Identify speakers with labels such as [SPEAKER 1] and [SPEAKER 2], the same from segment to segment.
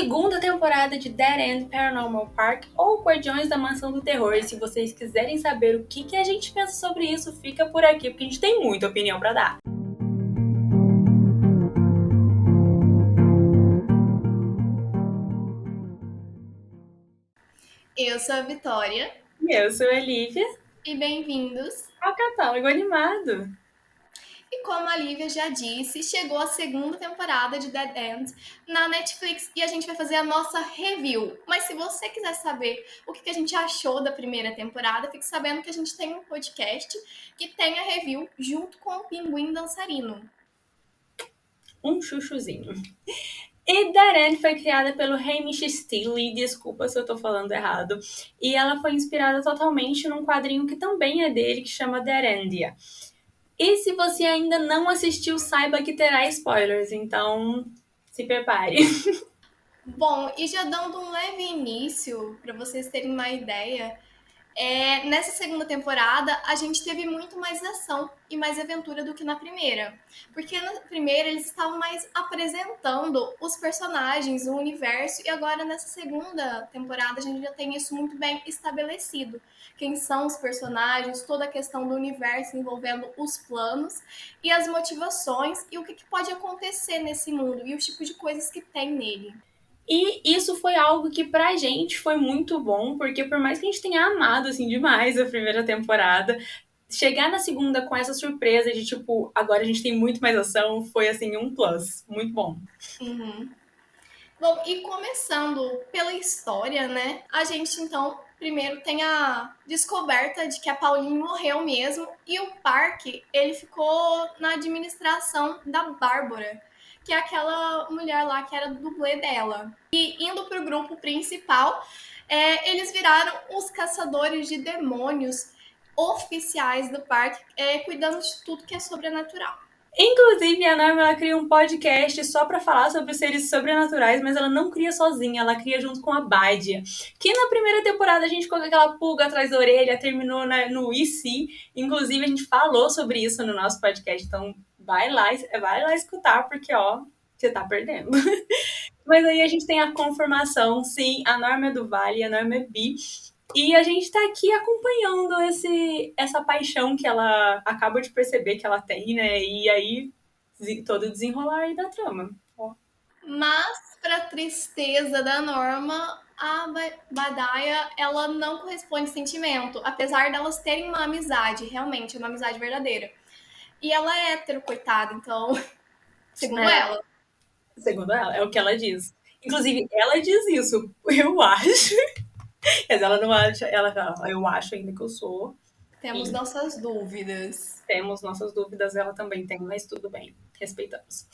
[SPEAKER 1] segunda temporada de Dead End Paranormal Park ou Guardiões da Mansão do Terror. E se vocês quiserem saber o que a gente pensa sobre isso, fica por aqui, porque a gente tem muita opinião pra dar.
[SPEAKER 2] Eu sou a Vitória.
[SPEAKER 1] E eu sou a Lívia.
[SPEAKER 2] E bem-vindos
[SPEAKER 1] ao Catálogo Animado.
[SPEAKER 2] E como a Lívia já disse, chegou a segunda temporada de Dead End na Netflix e a gente vai fazer a nossa review. Mas se você quiser saber o que a gente achou da primeira temporada, fique sabendo que a gente tem um podcast que tem a review junto com o Pinguim Dançarino.
[SPEAKER 1] Um chuchuzinho. E Dead End foi criada pelo Hamish Steele, desculpa se eu tô falando errado, e ela foi inspirada totalmente num quadrinho que também é dele, que chama Derendia. E se você ainda não assistiu, saiba que terá spoilers, então se prepare.
[SPEAKER 2] Bom, e já dando um leve início, para vocês terem uma ideia, nessa segunda temporada a gente teve muito mais ação e mais aventura do que na primeira. Porque na primeira eles estavam mais apresentando os personagens, o universo, e agora nessa segunda temporada a gente já tem isso muito bem estabelecido. Quem são os personagens, toda a questão do universo envolvendo os planos e as motivações e o que pode acontecer nesse mundo e os tipos de coisas que tem nele.
[SPEAKER 1] E isso foi algo que pra gente foi muito bom, porque por mais que a gente tenha amado, assim, demais a primeira temporada, chegar na segunda com essa surpresa de, tipo, agora a gente tem muito mais ação, foi, assim, um plus. Muito bom.
[SPEAKER 2] Uhum. Bom, e começando pela história, né? A gente, então, primeiro tem a descoberta de que a Pauline morreu mesmo e o parque, ele ficou na administração da Bárbara, que é aquela mulher lá que era do dublê dela. E indo pro grupo principal, eles viraram os caçadores de demônios oficiais do parque, cuidando de tudo que é sobrenatural.
[SPEAKER 1] Inclusive, a Norma, ela cria um podcast só pra falar sobre os seres sobrenaturais, mas ela não cria sozinha, ela cria junto com a Badia. Que na primeira temporada a gente ficou com aquela pulga atrás da orelha, terminou no IC. Inclusive, a gente falou sobre isso no nosso podcast, então vai lá escutar, porque, ó, você tá perdendo. Mas aí a gente tem a confirmação, sim, a Norma é do Vale, a Norma é bi. E a gente tá aqui acompanhando essa paixão que ela acaba de perceber que ela tem, né? E aí, todo o desenrolar aí da trama. Ó.
[SPEAKER 2] Mas, para tristeza da Norma, a Badaia, ela não corresponde sentimento, apesar delas terem uma amizade, realmente, uma amizade verdadeira. E ela é hétero, coitada, então, segundo ela.
[SPEAKER 1] Segundo ela, é o que ela diz. Inclusive, ela diz isso. Eu acho. Mas ela não acha, ela fala, eu acho ainda que eu sou.
[SPEAKER 2] Temos
[SPEAKER 1] E
[SPEAKER 2] nossas dúvidas.
[SPEAKER 1] temos nossas dúvidas, ela também tem, mas tudo bem, respeitamos.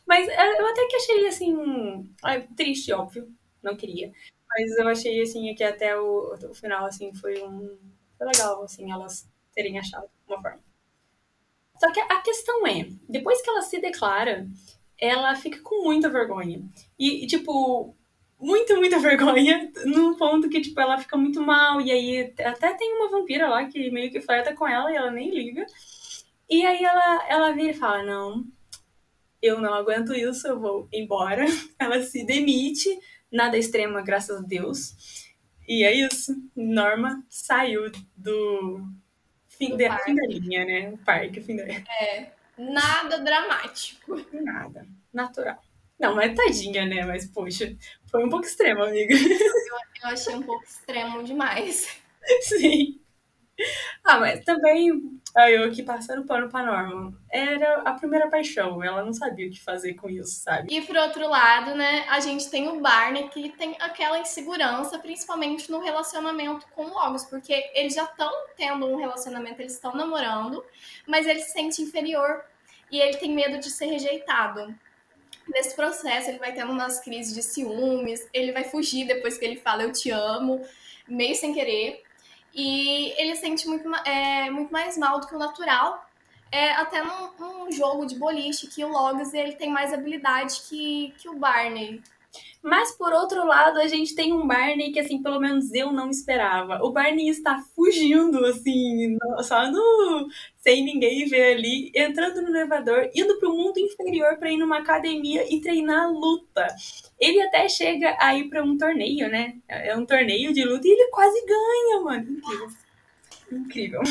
[SPEAKER 1] Mas eu até que achei, assim, triste, óbvio, não queria. Mas eu achei, assim, que até o final, assim, foi legal, assim, elas terem achado uma forma. Só que a questão é, depois que ela se declara, ela fica com muita vergonha. E tipo, muita vergonha, num ponto que, tipo, ela fica muito mal, e aí até tem uma vampira lá que meio que flerta com ela e ela nem liga. E aí ela vira e fala, não, eu não aguento isso, eu vou embora. Ela se demite, nada extrema, graças a Deus. E é isso, Norma saiu do fim da linha, né? O parque, fim da linha.
[SPEAKER 2] Nada dramático.
[SPEAKER 1] Nada, natural. Não, mas tadinha, né? Mas, poxa, foi um pouco extremo, amiga.
[SPEAKER 2] Eu achei um pouco extremo demais.
[SPEAKER 1] Sim. Ah, mas também, eu aqui passando pano pra Norma, era a primeira paixão, ela não sabia o que fazer com isso, sabe?
[SPEAKER 2] E por outro lado, né, a gente tem o Barney que tem aquela insegurança, principalmente no relacionamento com o Logos, porque eles já estão tendo um relacionamento, eles estão namorando, mas ele se sente inferior e ele tem medo de ser rejeitado. Nesse processo, ele vai tendo umas crises de ciúmes, ele vai fugir depois que ele fala eu te amo, meio sem querer, e ele sente muito mais mal do que o natural, até num jogo de boliche que o Logs ele tem mais habilidade que o Barney.
[SPEAKER 1] Mas, por outro lado, a gente tem um Barney que, assim, pelo menos eu não esperava. O Barney está fugindo, assim, só no... sem ninguém ver ali, entrando no elevador, indo para o mundo inferior para ir numa academia e treinar luta. Ele até chega a ir para um torneio, né? É um torneio de luta e ele quase ganha, mano. Incrível. Incrível.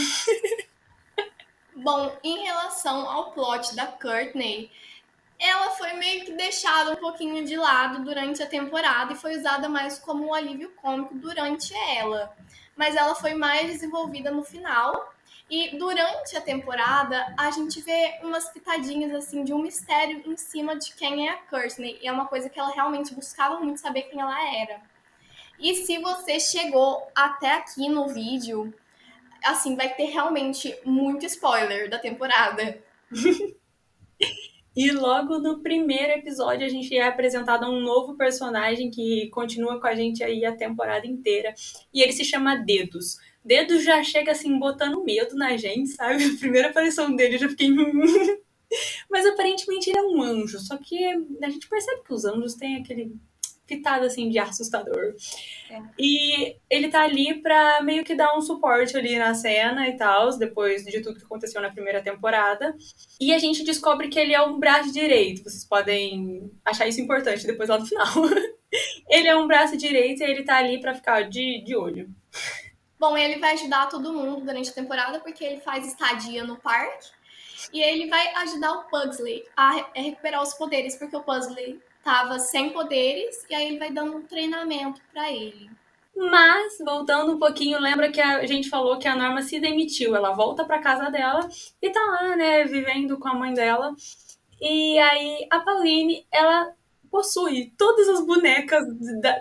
[SPEAKER 2] Bom, em relação ao plot da Courtney, ela foi meio que deixada um pouquinho de lado durante a temporada e foi usada mais como um alívio cômico durante ela. Mas ela foi mais desenvolvida no final. E durante a temporada, a gente vê umas pitadinhas assim de um mistério em cima de quem é a Courtney. E é uma coisa que ela realmente buscava muito saber quem ela era. E se você chegou até aqui no vídeo, assim, vai ter realmente muito spoiler da temporada.
[SPEAKER 1] E logo no primeiro episódio a gente é apresentado a um novo personagem que continua com a gente aí a temporada inteira. E ele se chama Dedos. Dedos já chega assim botando medo na gente, sabe? A primeira aparição dele eu já fiquei. Mas aparentemente ele é um anjo. Só que a gente percebe que os anjos têm aquele pitado assim de assustador. E ele tá ali pra meio que dar um suporte ali na cena e tal, depois de tudo que aconteceu na primeira temporada. E a gente descobre que ele é um braço direito. Vocês podem achar isso importante depois lá no final. Ele é um braço direito e ele tá ali pra ficar de olho.
[SPEAKER 2] Bom, ele vai ajudar todo mundo durante a temporada porque ele faz estadia no parque. E ele vai ajudar o Pugsley a recuperar os poderes, porque o Pugsley tava sem poderes e aí ele vai dando um treinamento para ele.
[SPEAKER 1] Mas, voltando um pouquinho, lembra que a gente falou que a Norma se demitiu. Ela volta pra casa dela e tá lá, né, vivendo com a mãe dela. E aí a Pauline, ela possui todas as bonecas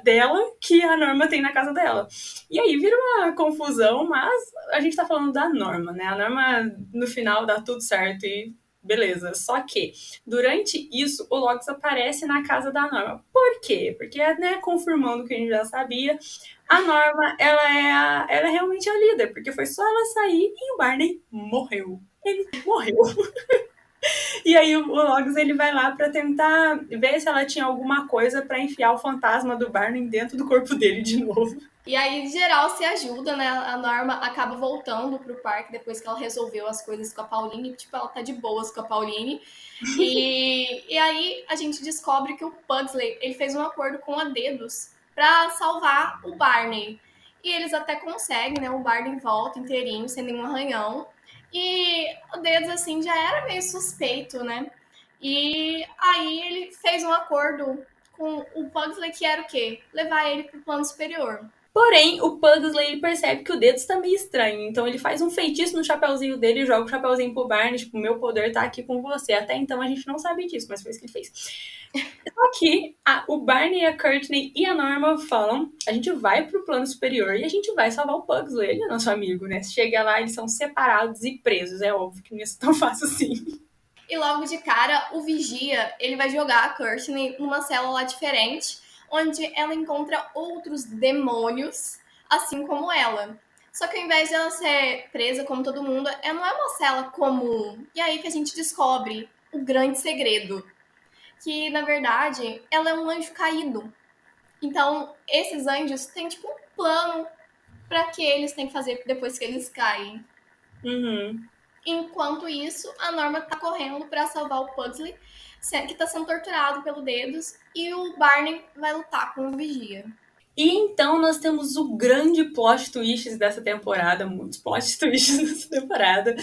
[SPEAKER 1] dela que a Norma tem na casa dela. E aí vira uma confusão, mas a gente tá falando da Norma, né? A Norma, no final, dá tudo certo e beleza. Só que, durante isso, o Logs aparece na casa da Norma. Por quê? Porque, né, confirmando o que a gente já sabia, a Norma, ela é realmente a líder, porque foi só ela sair e o Barney morreu. Ele morreu. E aí o Logs ele vai lá pra tentar ver se ela tinha alguma coisa pra enfiar o fantasma do Barney dentro do corpo dele de novo.
[SPEAKER 2] E aí, geral, se ajuda, né? A Norma acaba voltando pro parque depois que ela resolveu as coisas com a Pauline. Tipo, ela tá de boas com a Pauline. E aí a gente descobre que o Pugsley, ele fez um acordo com a Dedos pra salvar o Barney. E eles até conseguem, né? O Barney volta inteirinho, sem nenhum arranhão. E o Dedos, assim, já era meio suspeito, né? E aí ele fez um acordo com o Pugsley, que era o quê? Levar ele pro plano superior.
[SPEAKER 1] Porém, o Pugsley ele percebe que o Dedos tá meio estranho. Então ele faz um feitiço no chapeuzinho dele e joga o chapeuzinho pro Barney. Tipo, meu poder tá aqui com você. Até então a gente não sabe disso, mas foi isso que ele fez. Só que o Barney, a Courtney e a Norma falam: a gente vai pro plano superior e a gente vai salvar o Pugsley. Ele é nosso amigo, né? Se chega lá, eles são separados e presos. É óbvio que não ia ser tão fácil assim.
[SPEAKER 2] E logo de cara, o Vigia, ele vai jogar a Courtney numa célula diferente, onde ela encontra outros demônios, assim como ela. Só que ao invés de ela ser presa como todo mundo, ela não é uma cela comum. E aí que a gente descobre o grande segredo. Que, na verdade, ela é um anjo caído. Então, esses anjos têm, tipo, um plano para que eles têm que fazer depois que eles caem.
[SPEAKER 1] Uhum.
[SPEAKER 2] Enquanto isso, a Norma tá correndo para salvar o Pugsley, que tá sendo torturado pelo Dedos, e o Barney vai lutar com o Vigia.
[SPEAKER 1] E então nós temos o grande plot twist dessa temporada, muitos plot twists dessa temporada,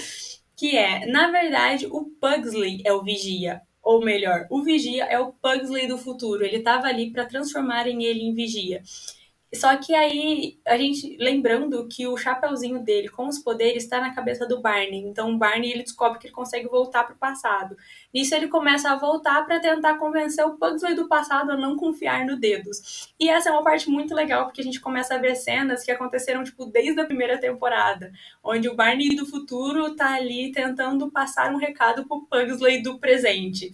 [SPEAKER 1] que é, na verdade, o Pugsley é o Vigia. Ou melhor, o Vigia é o Pugsley do futuro. Ele estava ali para transformarem ele em Vigia. Só que aí, a gente lembrando que o chapeuzinho dele com os poderes está na cabeça do Barney. Então o Barney ele descobre que ele consegue voltar para o passado. Nisso ele começa a voltar para tentar convencer o Pugsley do passado a não confiar no Dedos. E essa é uma parte muito legal, porque a gente começa a ver cenas que aconteceram tipo desde a primeira temporada, onde o Barney do futuro tá ali tentando passar um recado pro Pugsley do presente.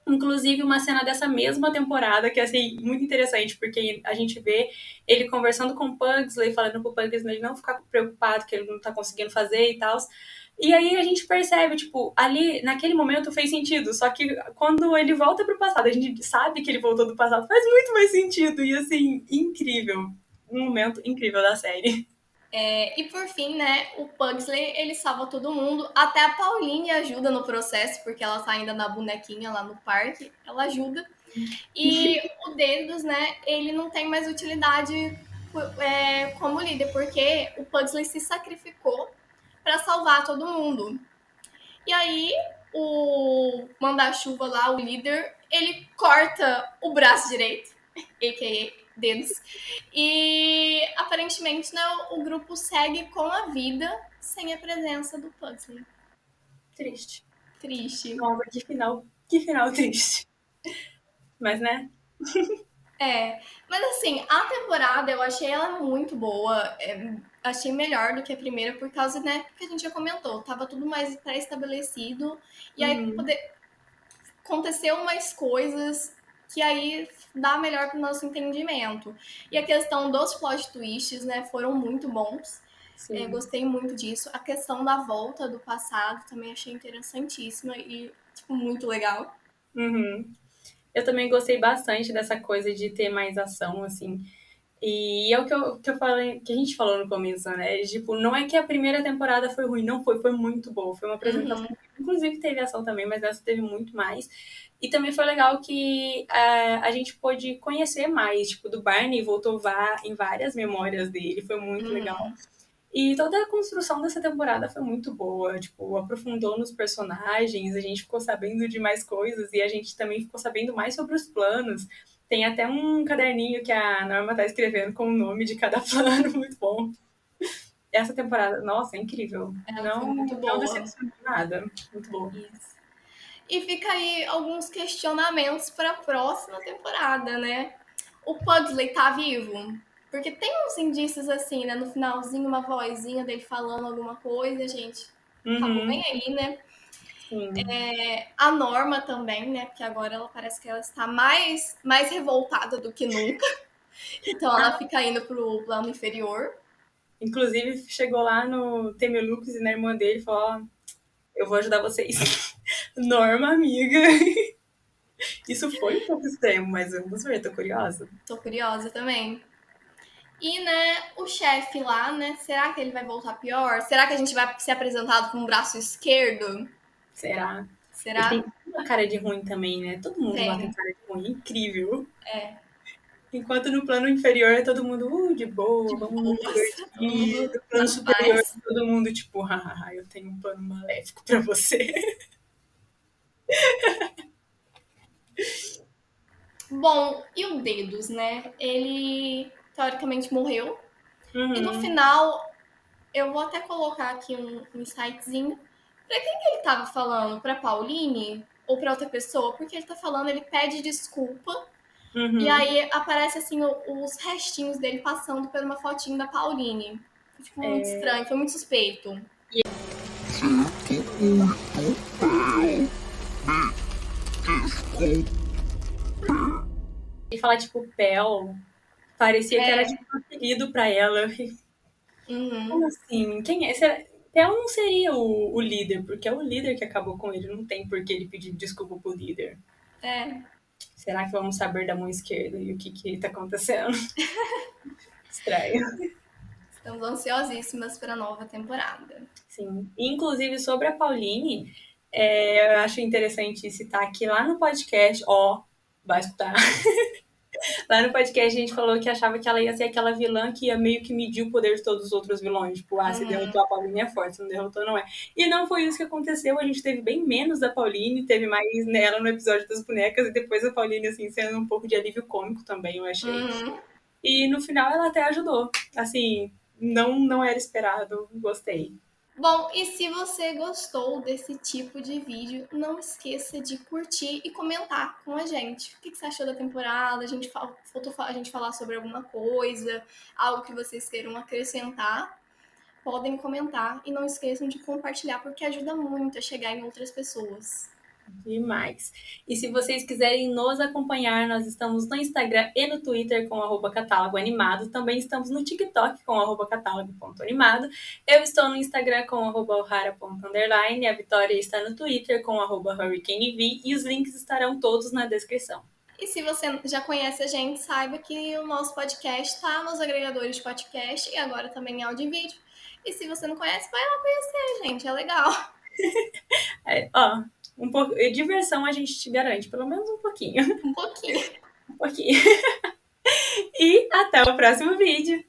[SPEAKER 1] Inclusive, uma cena dessa mesma temporada, que é assim, muito interessante, porque a gente vê ele conversando com o Pugsley, falando pro Pugsley não ficar preocupado que ele não tá conseguindo fazer e tal. E aí a gente percebe, tipo, ali, naquele momento fez sentido. Só que quando ele volta pro passado, a gente sabe que ele voltou do passado, faz muito mais sentido. E assim, incrível. Um momento incrível da série.
[SPEAKER 2] E por fim, né, o Pugsley, ele salva todo mundo. Até a Pauline ajuda no processo, porque ela tá ainda na bonequinha lá no parque. Ela ajuda. E o Dedos, né, ele não tem mais utilidade como líder, porque o Pugsley se sacrificou para salvar todo mundo. E aí, o manda-chuva lá, o líder, ele corta o braço direito, a.k.a. Dedos. E aparentemente, né, o grupo segue com a vida sem a presença do Pugsley.
[SPEAKER 1] Triste.
[SPEAKER 2] Triste.
[SPEAKER 1] Nossa, que final triste. Mas, né?
[SPEAKER 2] Mas assim, a temporada eu achei ela muito boa. Achei melhor do que a primeira por causa, né, que a gente já comentou. Tava tudo mais pré-estabelecido. E aí aconteceu mais coisas que aí dá melhor pro nosso entendimento. E a questão dos plot twists, né, foram muito bons.
[SPEAKER 1] Sim.
[SPEAKER 2] Gostei muito disso. A questão da volta do passado também achei interessantíssima e, tipo, muito legal.
[SPEAKER 1] Uhum. Eu também gostei bastante dessa coisa de ter mais ação, assim. E é o que eu falei, que a gente falou no começo, né? Tipo, não é que a primeira temporada foi ruim, não foi, foi muito boa. Foi uma apresentação, inclusive teve ação também, mas essa teve muito mais. E também foi legal que a gente pôde conhecer mais, tipo, do Barney voltou em várias memórias dele, foi muito legal. E toda a construção dessa temporada foi muito boa, tipo, aprofundou nos personagens, a gente ficou sabendo de mais coisas e a gente também ficou sabendo mais sobre os planos. Tem até um caderninho que a Norma tá escrevendo com o nome de cada plano, muito bom. Essa temporada, nossa, é incrível.
[SPEAKER 2] Ela foi
[SPEAKER 1] Não,
[SPEAKER 2] muito
[SPEAKER 1] não
[SPEAKER 2] boa.
[SPEAKER 1] decepcionou nada. Muito bom.
[SPEAKER 2] Isso. E fica aí alguns questionamentos para a próxima temporada, né? O Pugsley tá vivo? Porque tem uns indícios assim, né? No finalzinho, uma vozinha dele falando alguma coisa, gente. Acabou bem
[SPEAKER 1] Uhum,
[SPEAKER 2] aí, né?
[SPEAKER 1] sim.
[SPEAKER 2] A Norma também, né? Porque agora ela parece que ela está mais revoltada do que nunca. Então ela fica indo pro plano inferior.
[SPEAKER 1] Inclusive, chegou lá no Temelux e na irmã dele e falou: Ó, eu vou ajudar vocês. Norma, amiga. Isso foi um pouco extremo, mas vamos ver, tô curiosa.
[SPEAKER 2] Tô curiosa também. E, né, o chefe lá, né? Será que ele vai voltar pior? Será que a gente vai ser apresentado com o braço esquerdo?
[SPEAKER 1] Será? Ele tem
[SPEAKER 2] Será?
[SPEAKER 1] uma cara de ruim também, né? Todo mundo lá tem
[SPEAKER 2] Tem.
[SPEAKER 1] cara de ruim, incrível.
[SPEAKER 2] É.
[SPEAKER 1] Enquanto no plano inferior é todo mundo de boa,
[SPEAKER 2] De
[SPEAKER 1] vamos nos
[SPEAKER 2] boas. Todo
[SPEAKER 1] divertir.
[SPEAKER 2] mundo
[SPEAKER 1] No plano
[SPEAKER 2] na
[SPEAKER 1] superior
[SPEAKER 2] paz.
[SPEAKER 1] é todo mundo tipo, hahaha, eu tenho um plano maléfico pra você.
[SPEAKER 2] Bom, e o Dedos, né? Ele teoricamente morreu. E no
[SPEAKER 1] Uhum.
[SPEAKER 2] final, eu vou até colocar aqui um sitezinho. Pra quem que ele tava falando? Pra Pauline? Ou pra outra pessoa? Porque ele tá falando, ele pede desculpa. E
[SPEAKER 1] Uhum.
[SPEAKER 2] aí aparece assim os restinhos dele passando por uma fotinho da Pauline. Foi, tipo, muito estranho, foi muito suspeito.
[SPEAKER 1] E falar, tipo, Pel, parecia que era
[SPEAKER 2] É.
[SPEAKER 1] tipo um apelido pra ela.
[SPEAKER 2] Uhum.
[SPEAKER 1] Como assim? Quem é? Pel não seria o líder, porque é o líder que acabou com ele. Não tem por que ele pedir desculpa pro líder.
[SPEAKER 2] É.
[SPEAKER 1] Será que vamos saber da mão esquerda e o que tá acontecendo? Estranho.
[SPEAKER 2] Estamos ansiosíssimas para a nova temporada.
[SPEAKER 1] Sim. E, inclusive, sobre a Pauline, eu acho interessante citar que lá no podcast, ó, vai escutar. Lá no podcast a gente falou que achava que ela ia ser aquela vilã que ia meio que medir o poder de todos os outros vilões. Tipo, se derrotou a Pauline é forte, se não derrotou não é. E não foi isso que aconteceu. A gente teve bem menos da Pauline, teve mais nela no episódio das bonecas e depois a Pauline, assim, sendo um pouco de alívio cômico também, eu achei. E no final ela até ajudou. Assim, não era esperado. Gostei.
[SPEAKER 2] Bom, e se você gostou desse tipo de vídeo, não esqueça de curtir e comentar com a gente. O que você achou da temporada? Faltou a gente falar sobre alguma coisa, algo que vocês queiram acrescentar? Podem comentar e não esqueçam de compartilhar, porque ajuda muito a chegar em outras pessoas.
[SPEAKER 1] Demais. E se vocês quiserem nos acompanhar, nós estamos no Instagram e no Twitter com @catálogo animado. Também estamos no TikTok com @catálogo.animado. Eu estou no Instagram com @ohara.underline. A Vitória está no Twitter com @hurricanev. E os links estarão todos na descrição.
[SPEAKER 2] E se você já conhece a gente, saiba que o nosso podcast está nos agregadores de podcast e agora também em áudio e vídeo. E se você não conhece, vai lá conhecer, gente. É legal.
[SPEAKER 1] Um pouco, diversão a gente te garante, pelo menos um pouquinho.
[SPEAKER 2] Um pouquinho.
[SPEAKER 1] Um pouquinho. E até o próximo vídeo.